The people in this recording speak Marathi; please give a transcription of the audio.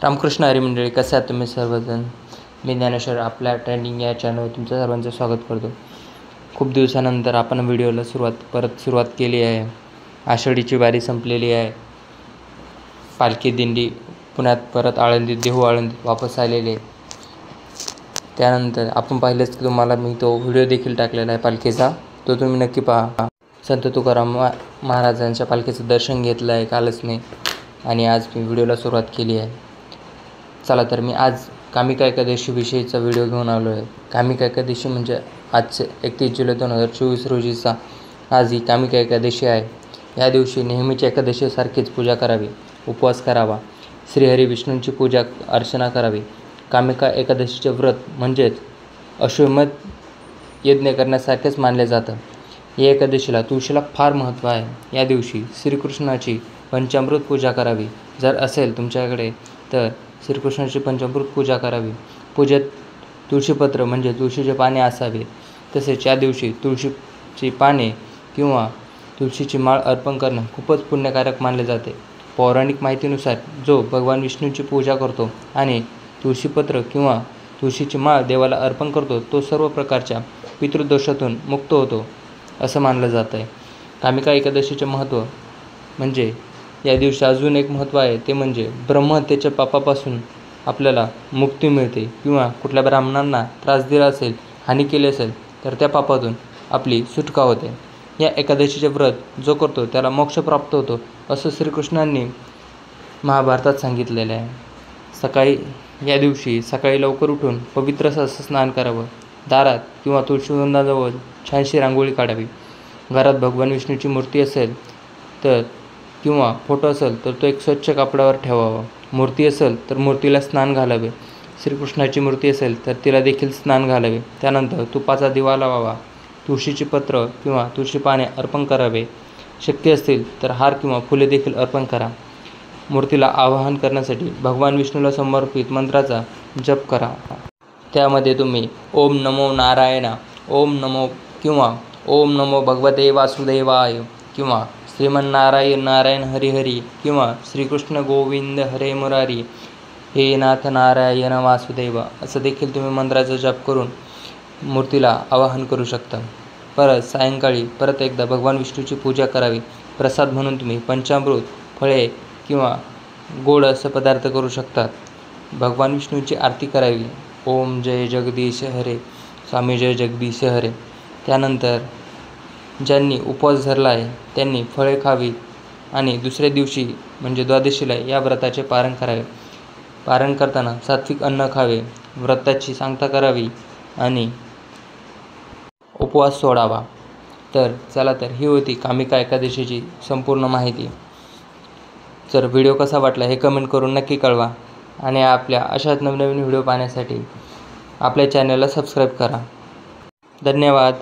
रामकृष्ण हरी मंडळी, कसे आहात तुम्ही सर्वजण? मी ज्ञानेश्वर आपल्या ट्रेंडिंग या चॅनलवर तुमचं सर्वांचं स्वागत करतो. खूप दिवसानंतर आपण व्हिडिओला सुरुवात केली आहे. आषाढीची वारी संपलेली आहे. पालखी दिंडी पुण्यात परत देहू आळंदीत वापस आलेली आहे. त्यानंतर आपण पाहिलंच की तुम्हाला मी तो व्हिडिओ देखील टाकलेला आहे पालखीचा, तो तुम्ही नक्की पहा. संत तुकाराम महाराजांच्या पालखीचं दर्शन घेतलं आहे कालच मी, आणि आज मी व्हिडिओला सुरुवात केली आहे. चला तर मी आज कामिका एकादशी विषयीचा व्हिडिओ घेऊन आलो आहे. कामिका एकादशी म्हणजे आजचे 31 जुलै 2024 रोजीचा आज ही कामिका एकादशी आहे. या दिवशी नेहमीच्या एकादशीसारखीच पूजा करावी, उपवास करावा, श्रीहरी विष्णूंची पूजा अर्चना करावी. कामिका एकादशीचे व्रत म्हणजेच अश्वमेध यज्ञ करण्यासारखेच मानले जातं. या एकादशीला तुळशीला फार महत्त्व आहे. या दिवशी श्रीकृष्णाची पंचामृत पूजा करावी. जर असेल तुमच्याकडे तर श्रीकृष्णाची पंचामृत पूजा करावी. पूजेत तुळशीपत्र म्हणजे तुळशीचे पाने असावे. तसेच या दिवशी तुळशीची पाने किंवा तुळशीची माळ अर्पण करणं खूपच पुण्यकारक मानले जाते. पौराणिक माहितीनुसार जो भगवान विष्णूंची पूजा करतो आणि तुळशीपत्र किंवा तुळशीची माळ देवाला अर्पण करतो तो सर्व प्रकारच्या पितृदोषातून मुक्त होतो असं मानलं जातं आहे. कामिका एकादशीचे महत्त्व म्हणजे या दिवशी अजून एक महत्त्व आहे, ते म्हणजे ब्रह्महत्येच्या पापापासून आपल्याला मुक्ती मिळते. किंवा कुठल्या ब्राह्मणांना त्रास दिला असेल, हानी केली असेल तर त्या पापातून आपली सुटका होते. या एकादशीचे व्रत जो करतो त्याला मोक्ष प्राप्त होतो असं श्रीकृष्णांनी महाभारतात सांगितलेलं आहे. या दिवशी सकाळी लवकर उठून पवित्र असं स्नान करावं. दारात किंवा तुळशीवृंदाजवळ छानशी रांगोळी काढावी. घरात भगवान विष्णूची मूर्ती असेल तर किंवा फोटो असेल तर तो एक स्वच्छ कापडावर ठेवावा. मूर्ती असेल तर मूर्तीला स्नान घालावे. श्रीकृष्णाची मूर्ती असेल तर तिला देखील स्नान घालावे. त्यानंतर तुपाचा दिवा लावावा. तुळशीची पत्र किंवा तुळशी पाने अर्पण करावे. शक्य असतील तर हार किंवा फुले देखील अर्पण करा. मूर्तीला आवाहन करण्यासाठी भगवान विष्णूला समर्पित मंत्राचा जप करा. त्यामध्ये तुम्ही ओम नमो नारायणा, ओम नमो किंवा ओम नमो भगवते वासुदेवाय किंवा श्रीमन्नारायण नारायण हरी हरी किंवा श्रीकृष्ण गोविंद हरे मुरारी हे नाथ नारायण वासुदेव असं देखील तुम्ही मंत्राचा जप करून मूर्तीला आवाहन करू शकता. परत सायंकाळी परत एकदा भगवान विष्णूची पूजा करावी. प्रसाद म्हणून तुम्ही पंचामृत, फळे किंवा गोड असं पदार्थ करू शकतात. भगवान विष्णूची आरती करावी. ओम जय जगदीश हरे, स्वामी जय जगदीश हरे. त्यानंतर ज्यांनी उपवास धरला आहे त्यांनी फळे खावी आणि दुसऱ्या दिवशी म्हणजे द्वादशीला या व्रताचे पारण करावे. पारण करताना सात्विक अन्न खावे, व्रताची सांगता करावी आणि उपवास सोडावा. तर चला तर ही होती कामिका एकादशीची संपूर्ण माहिती. जर व्हिडिओ कसा वाटला हे कमेंट करून नक्की कळवा आणि आपल्या अशाच नवनवीन व्हिडिओ पाहण्यासाठी आपल्या चॅनलला सबस्क्राईब करा. धन्यवाद.